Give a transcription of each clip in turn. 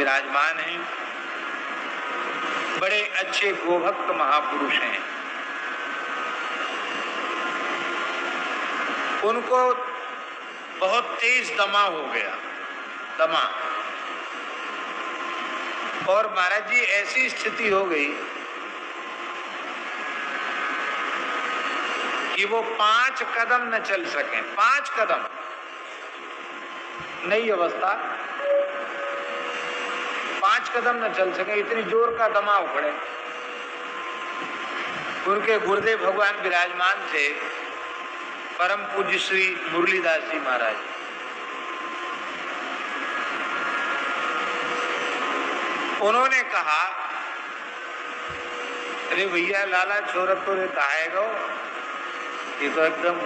विराजमान हैं, बड़े अच्छे गोभक्त महापुरुष हैं। उनको बहुत तेज दमा हो गया, दमा, और महाराज जी ऐसी स्थिति हो गई कि वो 5 कदम न चल सकें, 5 कदम, नई अवस्था, 5 कदम न चल सके, इतनी जोर का दमा उखड़े। उनके गुरुदेव भगवान विराजमान थे, परम पूज्य श्री मुरलीदास जी महाराज। उन्होंने कहा, अरे भैया लाला छोरत तो कहे गो, ये तो एकदम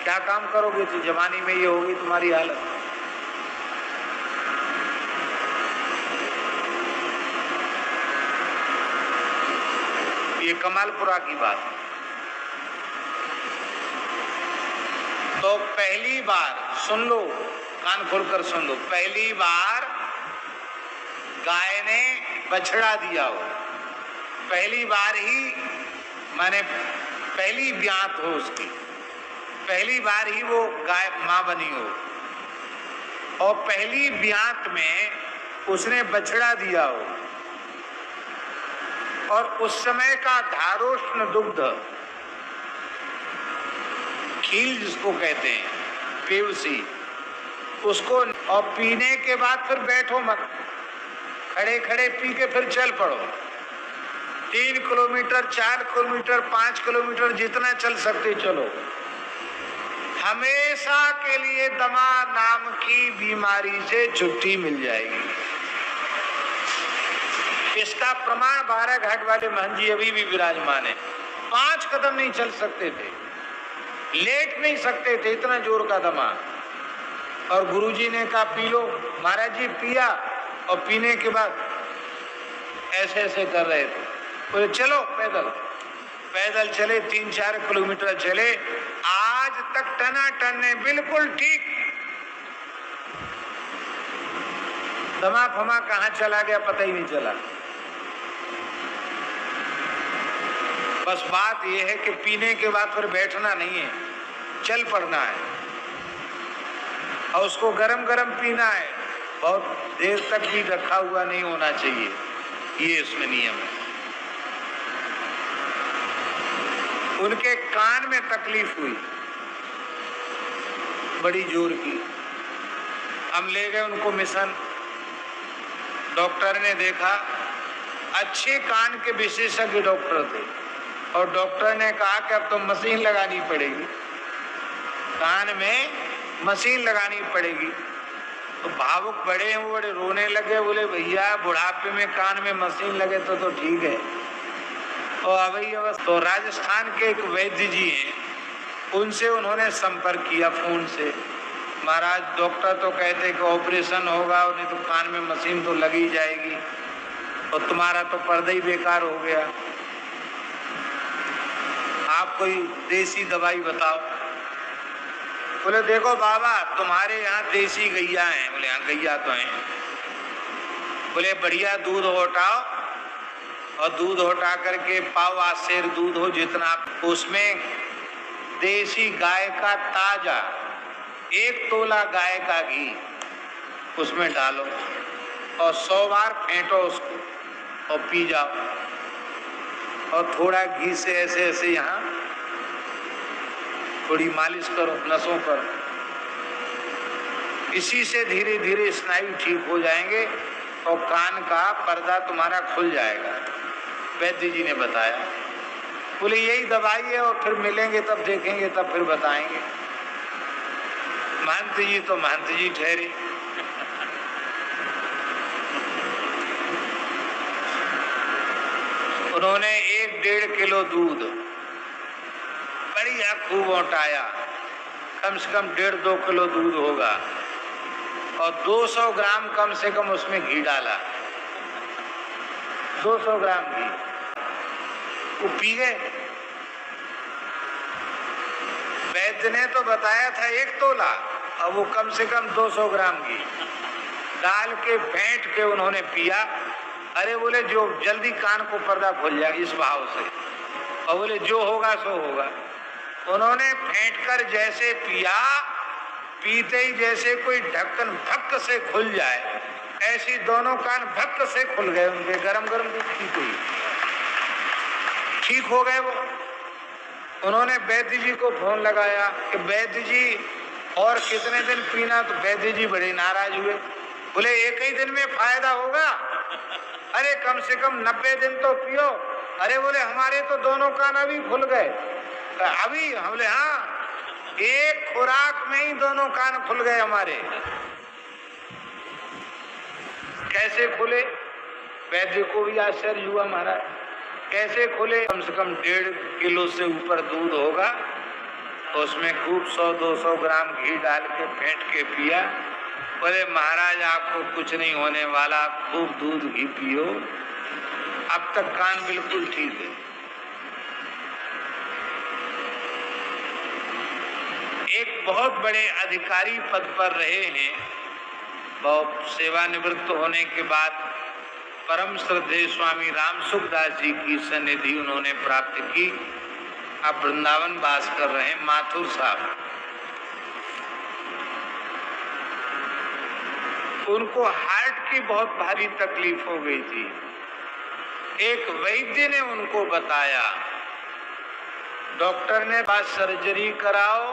क्या काम करोगे, तो जवानी में ये होगी तुम्हारी हालत। ये कमालपुरा की बात। तो पहली बार सुन लो, कान खोलकर सुन लो, पहली बार गाय ने बछड़ा दिया हो, पहली बार ही, माने पहली ब्यात हो उसकी, पहली बार ही वो गाय मां बनी हो, और पहली ब्यात में उसने बछड़ा दिया हो, और उस समय का धारोष्ण दुग्ध, खील जिसको कहते हैं, पेवसी, उसको, और पीने के बाद फिर बैठो मत, खड़े खड़े पी के फिर चल पड़ो। 3 किलोमीटर, 4 किलोमीटर, 5 किलोमीटर, जितना चल सकते चलो। हमेशा के लिए दमा नाम की बीमारी से छुट्टी मिल जाएगी। इसका प्रमाण 12 घाट वाले महंत जी अभी भी विराजमान है। 5 कदम नहीं चल सकते थे, लेट नहीं सकते थे, इतना जोर का दमा। और गुरुजी ने कहा पी लो। महाराज जी पिया, और पीने के बाद ऐसे ऐसे कर रहे थे, बोले चलो पैदल। पैदल चले, 3-4 किलोमीटर चले, आज तक टनाटन है, बिल्कुल ठीक। दमा फमा कहाँ चला गया पता ही नहीं चला। बस बात यह है कि पीने के बाद फिर बैठना नहीं है, चल पड़ना है, और उसको गरम गरम पीना है, बहुत देर तक भी रखा हुआ नहीं होना चाहिए, ये इसमें नियम है। उनके कान में तकलीफ हुई बड़ी जोर की। हम ले गए उनको मिशन, डॉक्टर ने देखा, अच्छे कान के विशेषज्ञ डॉक्टर थे, और डॉक्टर ने कहा कि अब तो मशीन लगानी पड़ेगी, कान में मशीन लगानी पड़ेगी। तो भावुक बड़े हैं, वो बड़े रोने लगे, बोले भैया बुढ़ापे में कान में मशीन लगे तो ठीक है। और अभी तो राजस्थान के एक वैद्य जी हैं, उनसे उन्होंने संपर्क किया फोन से, महाराज डॉक्टर तो कहते कि ऑपरेशन होगा, नहीं तो कान में मशीन तो लगी जाएगी, और तुम्हारा तो पर्दा ही बेकार हो गया, आप कोई देसी दवाई बताओ। बोले देखो बाबा तुम्हारे यहाँ देसी गैया हैं। बोले हाँ गैया तो हैं। बोले बढ़िया दूध होटाओ, और दूध होटा करके पावा शेर दूध हो जितना, उसमें देसी गाय का ताजा 1 तोला गाय का घी उसमें डालो, और 100 बार फेंटो उसको, और पी जाओ। और थोड़ा घी से ऐसे ऐसे यहाँ थोड़ी मालिश करो नसों पर, इसी से धीरे धीरे स्नायु ठीक हो जाएंगे, और कान का पर्दा तुम्हारा खुल जाएगा। वैद्य जी ने बताया। बोले यही दवाई है, और फिर मिलेंगे तब देखेंगे, तब फिर बताएंगे। महंत जी तो महंत जी ठहरे। उन्होंने 1-1.5 किलो दूध बढ़िया खूब औटाया, कम से कम 1.5-2 किलो दूध होगा, और 200 ग्राम कम से कम उसमें घी डाला, 200 ग्राम घी, वो पी गए। वैद्य ने तो बताया था 1 तोला, और वो कम से कम 200 ग्राम घी। डाल के फेंट के उन्होंने पिया। अरे बोले जो जल्दी कान को पर्दा खुल जाए इस भाव से, और बोले जो होगा सो होगा। उन्होंने फेंट कर जैसे पिया, पीते ही जैसे कोई ढक्कन भक्क से खुल जाए, ऐसी दोनों कान भक्क से खुल गए उनके, गरम गरम दूध ठीक हुई, ठीक हो गए वो। उन्होंने वैद्य जी को फोन लगाया कि वैद्य जी और कितने दिन पीना, तो वैद्य जी बड़े नाराज हुए, बोले एक ही दिन में फायदा होगा, अरे कम से कम 90 दिन तो पियो। अरे बोले हमारे तो दोनों कान अभी खुल गए। अभी? हम बोले हाँ, एक खुराक में ही दोनों कान खुल गए हमारे। कैसे खुले? वैद्य को भी आश्चर्य हुआ महाराज, कैसे खुले? कम से कम 1.5 किलो से ऊपर दूध होगा, तो उसमें खूब 100-200 ग्राम घी डाल के फेंट के पिया। बोले महाराज आपको कुछ नहीं होने वाला, खूब दूध घी पियो, अब तक कान बिल्कुल ठीक है। एक बहुत बड़े अधिकारी पद पर रहे हैं, बहुत सेवानिवृत्त होने के बाद परम श्रद्धेय स्वामी रामसुखदास जी की सन्निधि उन्होंने प्राप्त की। अब वृंदावन वास कर रहे हैं, माथुर साहब। उनको हार्ट की बहुत भारी तकलीफ हो गई थी। एक वैद्य ने उनको बताया, डॉक्टर ने बाद सर्जरी कराओ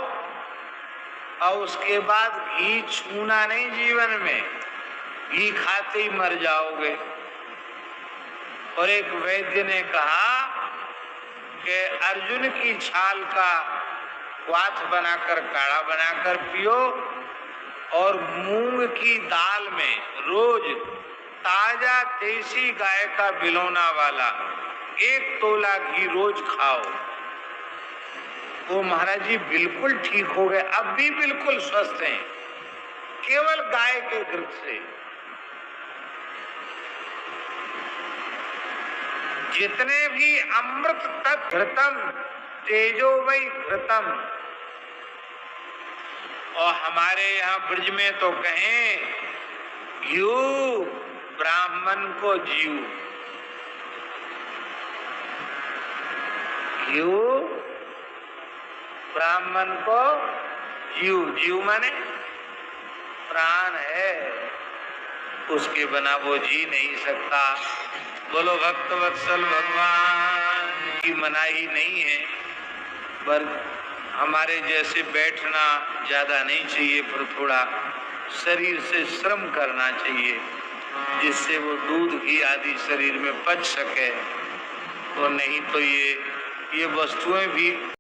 और उसके बाद घी छूना नहीं जीवन में, घी खाते ही मर जाओगे। और एक वैद्य ने कहा कि अर्जुन की छाल का क्वाथ बनाकर काढ़ा बनाकर पियो, और मूंग की दाल में रोज ताजा देसी गाय का बिलौना वाला 1 तोला घी रोज खाओ। वो महाराज जी बिल्कुल ठीक हो गए, अब भी बिल्कुल स्वस्थ हैं, केवल गाय के घृत से। जितने भी अमृत तत्व घृतम तेजो वै घृतम, और हमारे यहाँ ब्रज में तो कहें घी ब्राह्मण को जीव, घी ब्राह्मण को जीव, जीव माने प्राण है, उसके बिना वो जी नहीं सकता। बोलो भक्त वत्सल भगवान की मनाही नहीं है, पर हमारे जैसे बैठना ज्यादा नहीं चाहिए, पर थोड़ा शरीर से श्रम करना चाहिए, जिससे वो दूध घी आदि शरीर में पच सके। तो नहीं तो ये वस्तुएं भी